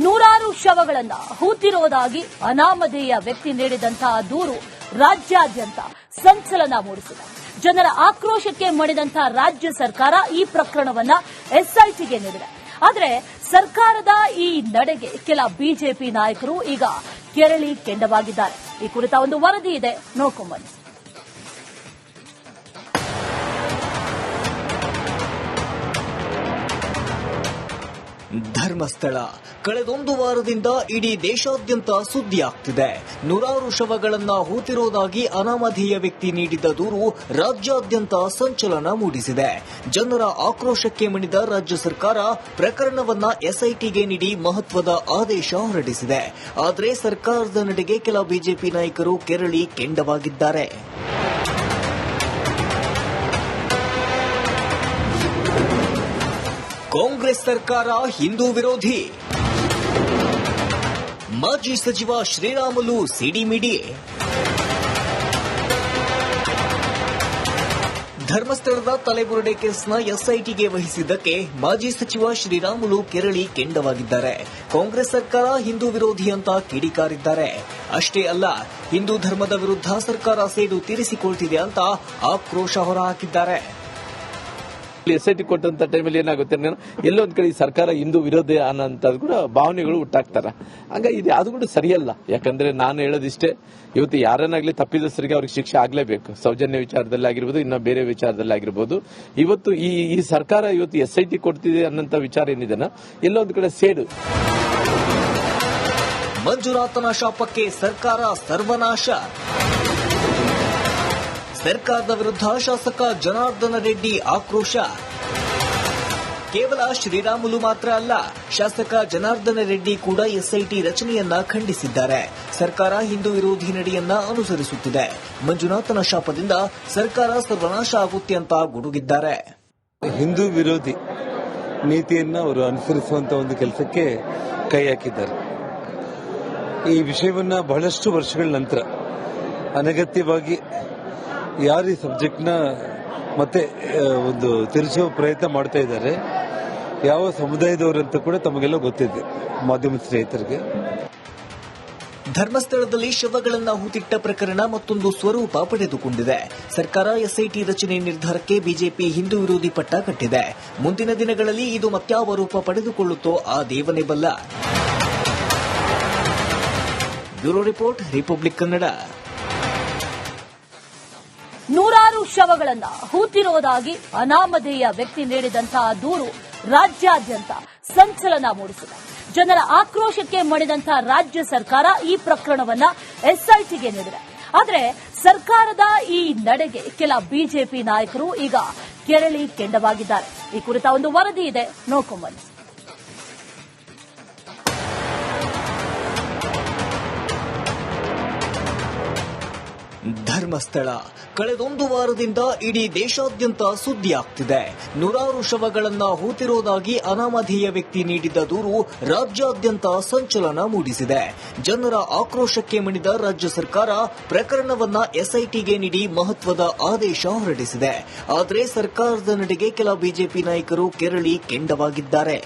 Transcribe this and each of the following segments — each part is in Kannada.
ನೂರಾರು ಶವಗಳನ್ನ ಹೂತಿರುವುದಾಗಿ ಅನಾಮಧೇಯ ವ್ಯಕ್ತಿ ನೀಡಿದಂತಹ ದೂರು ರಾಜ್ಯಾದ್ಯಂತ ಸಂಚಲನ ಮೂಡಿಸಿದೆ. ಜನರ ಆಕ್ರೋಶಕ್ಕೆ ಮಣಿದಂತಹ ರಾಜ್ಯ ಸರ್ಕಾರ ಈ ಪ್ರಕರಣವನ್ನ ಎಸ್ಐಟಿಗೆ ನೀಡಿದೆ. ಆದರೆ ಸರ್ಕಾರದ ಈ ನಡೆಗೆ ಕೆಲ ಬಿಜೆಪಿ ನಾಯಕರು ಈಗ ಕೆರಳಿ ಕೆಂಡವಾಗಿದ್ದಾರೆ. ಈ ಕುರಿತ ಒಂದು ವರದಿ ಇದೆ, ನೋಡ್ಕೊಂಬನ್ನಿ. ಧರ್ಮಸ್ಥಳ ಕಳೆದೊಂದು ವಾರದಿಂದ ಇಡೀ ದೇಶಾದ್ಯಂತ ಸುದ್ದಿಯಾಗ್ತಿದೆ. ನೂರಾರು ಶವಗಳನ್ನ ಹೂತಿರುವುದಾಗಿ ಅನಾಮಧೇಯ ವ್ಯಕ್ತಿ ನೀಡಿದ ದೂರು ರಾಜ್ಯಾದ್ಯಂತ ಸಂಚಲನ ಮೂಡಿಸಿದೆ. ಜನರ ಆಕ್ರೋಶಕ್ಕೆ ಮಣಿದ ರಾಜ್ಯ ಸರ್ಕಾರ ಪ್ರಕರಣವನ್ನ ಎಸ್ಐಟಿಗೆ ನೀಡಿ ಮಹತ್ವದ ಆದೇಶ ಹೊರಡಿಸಿದೆ. ಆದರೆ ಸರ್ಕಾರದ ನಡೆಗೆ ಕೆಲ ಬಿಜೆಪಿ ನಾಯಕರು ಕೆರಳಿ ಕೆಂಡವಾಗಿದ್ದಾರೆ. ಕಾಂಗ್ರೆಸ್ ಸರ್ಕಾರ ಹಿಂದೂ ವಿರೋಧಿ, ಮಾಜಿ ಸಚಿವ ಶ್ರೀರಾಮುಲು ಸಿಡಿಮಿಡಿ. ಧರ್ಮಸ್ಥಳದ ತಲೆಬುರುಡೆ ಕೇಸ್ನ ಎಸ್ಐಟಿಗೆ ವಹಿಸಿದ್ದಕ್ಕೆ ಮಾಜಿ ಸಚಿವ ಶ್ರೀರಾಮುಲು ಕೆರಳಿ ಕೆಂಡವಾಗಿದ್ದಾರೆ. ಕಾಂಗ್ರೆಸ್ ಸರ್ಕಾರ ಹಿಂದೂ ವಿರೋಧಿ ಅಂತ ಕಿಡಿಕಾರಿದ್ದಾರೆ. ಅಷ್ಟೇ ಅಲ್ಲ, ಹಿಂದೂ ಧರ್ಮದ ವಿರುದ್ಧ ಸರ್ಕಾರ ಸೇಡು ತೀರಿಸಿಕೊಳ್ತಿದೆ ಅಂತ ಆಕ್ರೋಶ ಹೊರಹಾಕಿದ್ದಾರೆ. ಎಸ್ಐಟಿ ಕೊಟ್ಟಂತ ಟೈಮಲ್ಲಿ ಏನಾಗುತ್ತೆ, ಎಲ್ಲೊಂದ್ ಕಡೆ ಸರ್ಕಾರ ಹಿಂದೂ ವಿರೋಧ ಅನ್ನೋಂಥ ಕೂಡ ಭಾವನೆಗಳು ಹುಟ್ಟಾಕ್ತಾರ. ಹಂಗಾಗಿ ಇದು ಯಾವುದು ಕೂಡ ಸರಿಯಲ್ಲ. ಯಾಕಂದ್ರೆ ನಾನು ಹೇಳೋದಿಷ್ಟೇ, ಇವತ್ತು ಯಾರನ್ನಾಗ್ಲಿ ತಪ್ಪಿದಸ್ಥರಿಗೆ ಅವ್ರಿಗೆ ಶಿಕ್ಷೆ ಆಗ್ಲೇಬೇಕು. ಸೌಜನ್ಯ ವಿಚಾರದಲ್ಲಿ ಆಗಿರ್ಬೋದು, ಇನ್ನ ಬೇರೆ ವಿಚಾರದಲ್ಲಿ ಆಗಿರ್ಬೋದು. ಇವತ್ತು ಈ ಸರ್ಕಾರ ಇವತ್ತು ಎಸ್ಐಟಿ ಕೊಡ್ತಿದೆ ಅನ್ನೋಂಥ ವಿಚಾರ ಏನಿದೆನಾ, ಎಲ್ಲೊಂದ್ ಕಡೆ ಸೇಡು. ಮಂಜುನಾಥನ ಶಾಪಕ್ಕೆ ಸರ್ಕಾರ ಸರ್ವನಾಶ. ಸರ್ಕಾರದ ವಿರುದ್ಧ ಶಾಸಕ ಜನಾರ್ದನ ರೆಡ್ಡಿ ಆಕ್ರೋಶ. ಕೇವಲ ಶ್ರೀರಾಮುಲು ಮಾತ್ರ ಅಲ್ಲ, ಶಾಸಕ ಜನಾರ್ದನ ರೆಡ್ಡಿ ಕೂಡ ಎಸ್ಐಟಿ ರಚನೆಯನ್ನ ಖಂಡಿಸಿದ್ದಾರೆ. ಸರ್ಕಾರ ಹಿಂದೂ ವಿರೋಧಿ ನಡೆಯನ್ನ ಅನುಸರಿಸುತ್ತಿದೆ. ಮಂಜುನಾಥನ ಶಾಪದಿಂದ ಸರ್ಕಾರ ಸರ್ವನಾಶ ಆಗುತ್ತೆ ಅಂತ ಗುಡುಗಿದ್ದಾರೆ. ಹಿಂದೂ ವಿರೋಧಿ ನೀತಿಯನ್ನ ಅವರು ಅನುಸರಿಸುವಂತ ಒಂದು ಕೆಲಸಕ್ಕೆ ಕೈ ಹಾಕಿದ್ದಾರೆ. ಈ ವಿಷಯವನ್ನ ಬಹಳಷ್ಟು ವರ್ಷಗಳ ನಂತರ ಅನಗತ್ಯವಾಗಿ ಯಾರು ಈ ಸಬ್ಜೆಕ್ಟ್ನ ಮತ್ತೆ ಒಂದು ತಿರುಚುವ ಪ್ರಯತ್ನ ಮಾಡ್ತಾ ಇದ್ದಾರೆ, ಯಾವ ಸಮುದಾಯದವರಂತ ಕೂಡ ತಮಗೆಲ್ಲ ಗೊತ್ತಿದೆ, ಮಾಧ್ಯಮ ಸ್ನೇಹಿತರಿಗೆ. ಧರ್ಮಸ್ಥಳದಲ್ಲಿ ಶವಗಳನ್ನ ಹೂತಿಟ್ಟ ಪ್ರಕರಣ ಮತ್ತೊಂದು ಸ್ವರೂಪ ಪಡೆದುಕೊಂಡಿದೆ. ಸರ್ಕಾರ ಎಸ್ಐಟಿ ರಚನೆ ನಿರ್ಧಾರಕ್ಕೆ ಬಿಜೆಪಿ ಹಿಂದೂ ವಿರೋಧಿ ಪಟ್ಟ ಕಟ್ಟಿದೆ. ಮುಂದಿನ ದಿನಗಳಲ್ಲಿ ಇದು ಮತ್ಯಾವ ರೂಪ ಪಡೆದುಕೊಳ್ಳುತ್ತೋ ಆ ದೇವನೇ ಬಲ್ಲ. Bureau report, republic Kannada. ನೂರಾರು ಶವಗಳನ್ನ ಹೂತಿರುವುದಾಗಿ ಅನಾಮಧೇಯ ವ್ಯಕ್ತಿ ನೀಡಿದಂತಹ ದೂರು ರಾಜ್ಯಾದ್ಯಂತ ಸಂಚಲನ ಮೂಡಿಸಿದೆ. ಜನರ ಆಕ್ರೋಶಕ್ಕೆ ಮಣಿದಂತಹ ರಾಜ್ಯ ಸರ್ಕಾರ ಈ ಪ್ರಕರಣವನ್ನ ಎಸ್ಐಟಿಗೆ ನೀಡಿದೆ. ಆದರೆ ಸರ್ಕಾರದ ಈ ನಡೆಗೆ ಕೆಲ ಬಿಜೆಪಿ ನಾಯಕರು ಈಗ ಕೆರಳಿ ಕೆಂಡವಾಗಿದ್ದಾರೆ. ಈ ಕುರಿತ ಒಂದು ವರದಿ ಇದೆ, ನೋಡ್ಕೊಂಬನ್ನಿ. ಧರ್ಮಸ್ಥಳ ಕಳೆದೊಂದು ವಾರದಿಂದ ಇಡೀ ದೇಶಾದ್ಯಂತ ಸುದ್ದಿಯಾಗ್ತಿದೆ. ನೂರಾರು ಶವಗಳನ್ನ ಹೂತಿರುವುದಾಗಿ ಅನಾಮಧೇಯ ವ್ಯಕ್ತಿ ನೀಡಿದ ದೂರು ರಾಜ್ಯಾದ್ಯಂತ ಸಂಚಲನ ಮೂಡಿಸಿದೆ. ಜನರ ಆಕ್ರೋಶಕ್ಕೆ ಮಣಿದ ರಾಜ್ಯ ಸರ್ಕಾರ ಪ್ರಕರಣವನ್ನ ಎಸ್ಐಟಿಗೆ ನೀಡಿ ಮಹತ್ವದ ಆದೇಶ ಹೊರಡಿಸಿದೆ. ಆದರೆ ಸರ್ಕಾರದ ನಡೆಗೆ ಕೆಲ ಬಿಜೆಪಿ ನಾಯಕರು ಕೆರಳಿ ಕೆಂಡವಾಗಿದ್ದಾರೆ.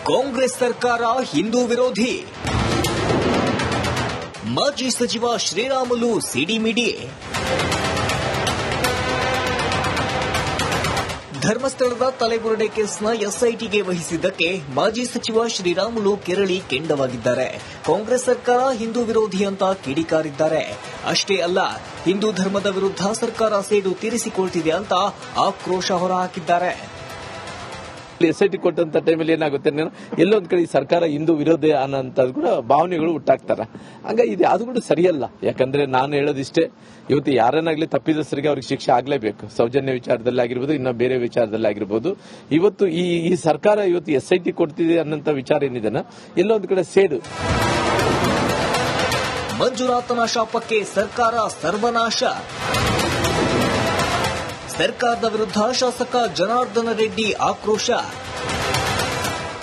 ಕಾಂಗ್ರೆಸ್ ಸರ್ಕಾರ ಹಿಂದೂ ವಿರೋಧಿ, ಮಾಜಿ ಸಚಿವ ಶ್ರೀರಾಮುಲು ಸಿಡಿಮಿಡಿ. ಧರ್ಮಸ್ಥಳದ ತಲೆಬುರುಡೆ ಕೇಸ್ನ ಎಸ್ಐಟಿಗೆ ವಹಿಸಿದ್ದಕ್ಕೆ ಮಾಜಿ ಸಚಿವ ಶ್ರೀರಾಮುಲು ಕೆರಳಿ ಕೆಂಡವಾಗಿದ್ದಾರೆ. ಕಾಂಗ್ರೆಸ್ ಸರ್ಕಾರ ಹಿಂದೂ ವಿರೋಧಿ ಅಂತ ಕಿಡಿಕಾರಿದ್ದಾರೆ. ಅಷ್ಟೇ ಅಲ್ಲ, ಹಿಂದೂ ಧರ್ಮದ ವಿರುದ್ಧ ಸರ್ಕಾರ ಸೇಡು ತೀರಿಸಿಕೊಳ್ತಿದೆ ಅಂತ ಆಕ್ರೋಶ ಹೊರಹಾಕಿದ್ದಾರೆ. ಎಸ್ಐಟಿ ಕೊಟ್ಟಂತ ಟೈಮಲ್ಲಿ ಏನಾಗುತ್ತೆ, ಎಲ್ಲೊಂದ್ ಕಡೆ ಸರ್ಕಾರ ಹಿಂದೂ ವಿರೋಧ ಅನ್ನೋಂಥ ಕೂಡ ಭಾವನೆಗಳು ಹುಟ್ಟಾಕ್ತಾರ. ಹಂಗಾಗಿ ಇದು ಯಾವುದು ಕೂಡ ಸರಿಯಲ್ಲ. ಯಾಕಂದ್ರೆ ನಾನು ಹೇಳೋದಿಷ್ಟೇ, ಇವತ್ತು ಯಾರನ್ನಾಗ್ಲಿ ತಪ್ಪಿದಸ್ಥರಿಗೆ ಅವ್ರಿಗೆ ಶಿಕ್ಷೆ ಆಗ್ಲೇಬೇಕು. ಸೌಜನ್ಯ ವಿಚಾರದಲ್ಲಿ ಆಗಿರ್ಬೋದು, ಇನ್ನ ಬೇರೆ ವಿಚಾರದಲ್ಲಿ ಆಗಿರ್ಬೋದು. ಇವತ್ತು ಈ ಸರ್ಕಾರ ಇವತ್ತು ಎಸ್ಐಟಿ ಕೊಡ್ತಿದೆ ಅನ್ನೋಂಥ ವಿಚಾರ ಏನಿದೆನಾ, ಎಲ್ಲೊಂದ್ ಕಡೆ ಸೇಡು. ಮಂಜುನಾಥನ ಶಾಪಕ್ಕೆ ಸರ್ಕಾರ ಸರ್ವನಾಶ. ಸರ್ಕಾರದ ವಿರುದ್ಧ ಶಾಸಕ ಜನಾರ್ದನ ರೆಡ್ಡಿ ಆಕ್ರೋಶ.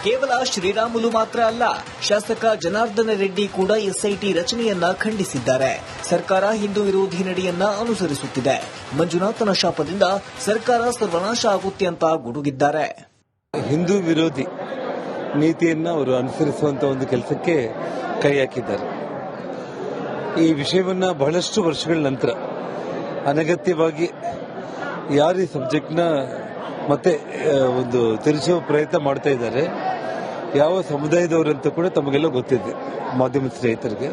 ಕೇವಲ ಶ್ರೀರಾಮುಲು ಮಾತ್ರ ಅಲ್ಲ, ಶಾಸಕ ಜನಾರ್ದನ ರೆಡ್ಡಿ ಕೂಡ ಎಸ್ಐಟಿ ರಚನೆಯನ್ನ ಖಂಡಿಸಿದ್ದಾರೆ. ಸರ್ಕಾರ ಹಿಂದೂ ವಿರೋಧಿ ನಡೆಯನ್ನ ಅನುಸರಿಸುತ್ತಿದೆ. ಮಂಜುನಾಥನ ಶಾಪದಿಂದ ಸರ್ಕಾರ ಸರ್ವನಾಶ ಆಗುತ್ತೆ ಅಂತ ಗುಡುಗಿದ್ದಾರೆ. ಹಿಂದೂ ವಿರೋಧಿ ನೀತಿಯನ್ನ ಅವರು ಅನುಸರಿಸುವಂತ ಒಂದು ಕೆಲಸಕ್ಕೆ ಕೈ ಹಾಕಿದ್ದಾರೆ. ಈ ವಿಷಯವನ್ನ ಬಹಳಷ್ಟು ವರ್ಷಗಳ ನಂತರ ಅನಗತ್ಯವಾಗಿ ಯಾರು ಈ ಸಬ್ಜೆಕ್ಟ್ನ ಮತ್ತೆ ಒಂದು ತಿರುಚುವ ಪ್ರಯತ್ನ ಮಾಡ್ತಾ ಇದ್ದಾರೆ, ಯಾವ ಸಮುದಾಯದವರಂತ ಕೂಡ ತಮಗೆಲ್ಲ ಗೊತ್ತಿದೆ, ಮಾಧ್ಯಮ ಸ್ನೇಹಿತರಿಗೆ.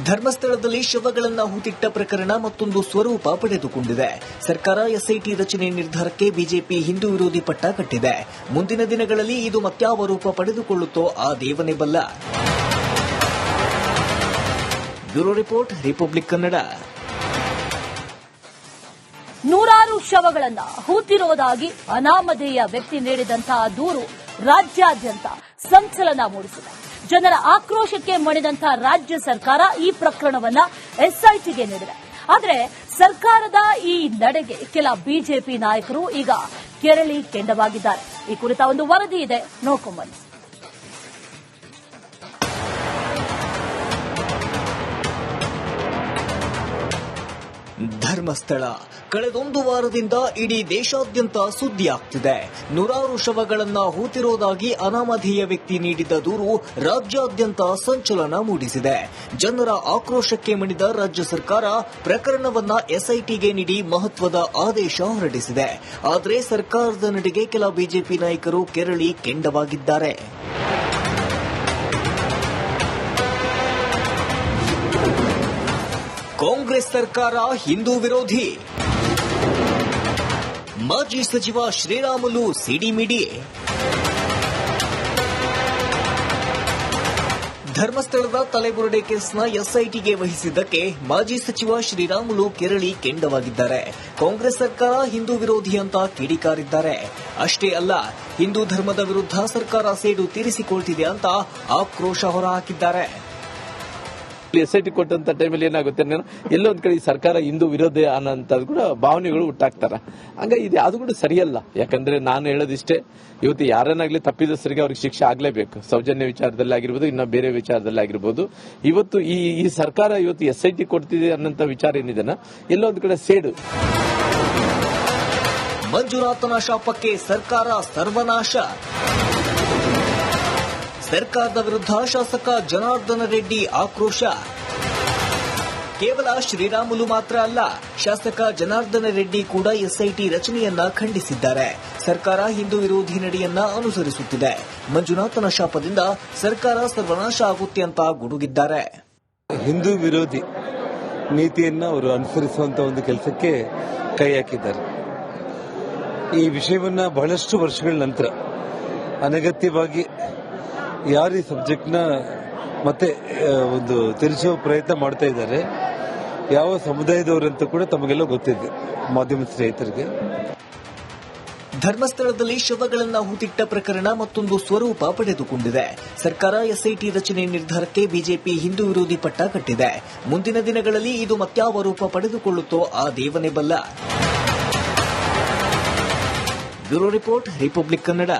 ಧರ್ಮಸ್ಥಳದಲ್ಲಿ ಶವಗಳನ್ನ ಹೂತಿಟ್ಟ ಪ್ರಕರಣ ಮತ್ತೊಂದು ಸ್ವರೂಪ ಪಡೆದುಕೊಂಡಿದೆ. ಸರ್ಕಾರ ಎಸ್ಐಟಿ ರಚನೆ ನಿರ್ಧಾರಕ್ಕೆ ಬಿಜೆಪಿ ಹಿಂದೂ ವಿರೋಧಿ ಪಟ್ಟ ಕಟ್ಟಿದೆ. ಮುಂದಿನ ದಿನಗಳಲ್ಲಿ ಇದು ಮತ್ಯಾವ ರೂಪ ಪಡೆದುಕೊಳ್ಳುತ್ತೋ ಆ ದೇವನೇ ಬಲ್ಲ. Bureau report, republic Kannada. ನೂರಾರು ಶವಗಳನ್ನ ಹೂತಿರುವುದಾಗಿ ಅನಾಮಧೇಯ ವ್ಯಕ್ತಿ ನೀಡಿದಂತಹ ದೂರು ರಾಜ್ಯಾದ್ಯಂತ ಸಂಚಲನ ಮೂಡಿಸಿದೆ. ಜನರ ಆಕ್ರೋಶಕ್ಕೆ ಮಣಿದಂತಹ ರಾಜ್ಯ ಸರ್ಕಾರ ಈ ಪ್ರಕರಣವನ್ನ ಎಸ್ಐಟಿಗೆ ನೀಡಿದೆ. ಆದರೆ ಸರ್ಕಾರದ ಈ ನಡೆಗೆ ಕೆಲ ಬಿಜೆಪಿ ನಾಯಕರು ಈಗ ಕೆರಳಿ ಕೆಂಡವಾಗಿದ್ದಾರೆ. ಈ ಕುರಿತ ಒಂದು ವರದಿ ಇದೆ, ನೋಡ್ಕೊಂಡ್ಬನ್ನಿ. ಧರ್ಮಸ್ಥಳ ಕಳೆದೊಂದು ವಾರದಿಂದ ಇಡೀ ದೇಶಾದ್ಯಂತ ಸುದ್ದಿಯಾಗ್ತಿದೆ. ನೂರಾರು ಶವಗಳನ್ನ ಹೂತಿರೋದಾಗಿ ಅನಾಮಧೇಯ ವ್ಯಕ್ತಿ ನೀಡಿದ ದೂರು ರಾಜ್ಯಾದ್ಯಂತ ಸಂಚಲನ ಮೂಡಿಸಿದೆ. ಜನರ ಆಕ್ರೋಶಕ್ಕೆ ಮಣಿದ ರಾಜ್ಯ ಸರ್ಕಾರ ಪ್ರಕರಣವನ್ನ ಎಸ್ಐಟಿಗೆ ನೀಡಿ ಮಹತ್ವದ ಆದೇಶ ಹೊರಡಿಸಿದೆ. ಆದರೆ ಸರ್ಕಾರದ ನಡೆಗೆ ಕೆಲ ಬಿಜೆಪಿ ನಾಯಕರು ಕೆರಳಿ ಕೆಂಡವಾಗಿದ್ದಾರೆ. ಕಾಂಗ್ರೆಸ್ ಸರ್ಕಾರ ಹಿಂದೂ ವಿರೋಧಿ, ಮಾಜಿ ಸಚಿವ ಶ್ರೀರಾಮುಲು ಸಿಡಿಮಿಡಿ. ಧರ್ಮಸ್ಥಳದ ತಲೆಬುರುಡೆ ಕೇಸ್ನ ಎಸ್ಐಟಿಗೆ ವಹಿಸಿದ್ದಕ್ಕೆ ಮಾಜಿ ಸಚಿವ ಶ್ರೀರಾಮುಲು ಕೆರಳಿ ಕೆಂಡವಾಗಿದ್ದಾರೆ. ಕಾಂಗ್ರೆಸ್ ಸರ್ಕಾರ ಹಿಂದೂ ವಿರೋಧಿ ಅಂತ ಕಿಡಿಕಾರಿದ್ದಾರೆ. ಅಷ್ಟೇ ಅಲ್ಲ, ಹಿಂದೂ ಧರ್ಮದ ವಿರುದ್ಧ ಸರ್ಕಾರ ಸೇಡು ತೀರಿಸಿಕೊಳ್ತಿದೆ ಅಂತ ಆಕ್ರೋಶ ಹೊರಹಾಕಿದ್ದಾರೆ. ಎಸ್ಐಟಿ ಕೊಟ್ಟಂತ ಟೈಮಲ್ಲಿ ಏನಾಗುತ್ತೆ, ಎಲ್ಲೊಂದ್ ಕಡೆ ಸರ್ಕಾರ ಹಿಂದೂ ವಿರೋಧ ಅನ್ನೋಂಥದ್ದು ಕೂಡ ಭಾವನೆಗಳು ಹುಟ್ಟಾಕ್ತಾರ. ಹಂಗಾಗಿ ಇದು ಅದು ಕೂಡ ಸರಿಯಲ್ಲ. ಯಾಕಂದ್ರೆ ನಾನು ಹೇಳೋದಿಷ್ಟೇ, ಇವತ್ತು ಯಾರನ್ನಾಗ್ಲಿ ತಪ್ಪಿದಸ್ಥರಿಗೆ ಅವ್ರಿಗೆ ಶಿಕ್ಷೆ ಆಗ್ಲೇಬೇಕು. ಸೌಜನ್ಯ ವಿಚಾರದಲ್ಲಿ ಆಗಿರ್ಬೋದು, ಇನ್ನ ಬೇರೆ ವಿಚಾರದಲ್ಲಿ ಆಗಿರ್ಬೋದು. ಇವತ್ತು ಈ ಸರ್ಕಾರ ಇವತ್ತು ಎಸ್ಐಟಿ ಕೊಡ್ತಿದೆ ಅನ್ನೋಂಥ ವಿಚಾರ ಏನಿದೆ, ಎಲ್ಲೊಂದ್ ಕಡೆ ಸೇಡು. ಮಂಜುನಾಥನ ಶಾಪಕ್ಕೆ ಸರ್ಕಾರ ಸರ್ವನಾಶ. ಸರ್ಕಾರದ ವಿರುದ್ಧ ಶಾಸಕ ಜನಾರ್ದನ ರೆಡ್ಡಿ ಆಕ್ರೋಶ. ಕೇವಲ ಶ್ರೀರಾಮುಲು ಮಾತ್ರ ಅಲ್ಲ, ಶಾಸಕ ಜನಾರ್ದನ ರೆಡ್ಡಿ ಕೂಡ ಎಸ್ಐಟಿ ರಚನೆಯನ್ನ ಖಂಡಿಸಿದ್ದಾರೆ. ಸರ್ಕಾರ ಹಿಂದೂ ವಿರೋಧಿ ನಡೆಯನ್ನ ಅನುಸರಿಸುತ್ತಿದೆ. ಮಂಜುನಾಥನ ಶಾಪದಿಂದ ಸರ್ಕಾರ ಸರ್ವನಾಶ ಆಗುತ್ತೆ ಅಂತ ಗುಡುಗಿದ್ದಾರೆ. ಹಿಂದೂ ವಿರೋಧಿ ನೀತಿಯನ್ನ ಅವರು ಅನುಸರಿಸುವಂತ ಒಂದು ಕೆಲಸಕ್ಕೆ ಕೈ ಹಾಕಿದ್ದಾರೆ. ಈ ವಿಷಯವನ್ನ ಬಹಳಷ್ಟು ವರ್ಷಗಳ ನಂತರ ಅನಗತ್ಯವಾಗಿ ಯಾರು ಈ ಸಬ್ಜೆಕ್ಟ್ನ ಮತ್ತೆ ಒಂದು ತಿರುಚುವ ಪ್ರಯತ್ನ ಮಾಡ್ತಾ ಇದ್ದಾರೆ, ಯಾವ ಸಮುದಾಯದವರಂತ ಕೂಡ ತಮಗೆಲ್ಲ ಗೊತ್ತಿದೆ, ಮಾಧ್ಯಮ ಸ್ನೇಹಿತರಿಗೆ. ಧರ್ಮಸ್ಥಳದಲ್ಲಿ ಶವಗಳನ್ನ ಹೂತಿಟ್ಟ ಪ್ರಕರಣ ಮತ್ತೊಂದು ಸ್ವರೂಪ ಪಡೆದುಕೊಂಡಿದೆ. ಸರ್ಕಾರ ಎಸ್ಐಟಿ ರಚನೆ ನಿರ್ಧಾರಕ್ಕೆ ಬಿಜೆಪಿ ಹಿಂದೂ ವಿರೋಧಿ ಪಟ್ಟ ಕಟ್ಟಿದೆ. ಮುಂದಿನ ದಿನಗಳಲ್ಲಿ ಇದು ಮತ್ಯಾವ ರೂಪ ಪಡೆದುಕೊಳ್ಳುತ್ತೋ ಆ ದೇವನೇ ಬಲ್ಲ. Bureau report, republic Kannada.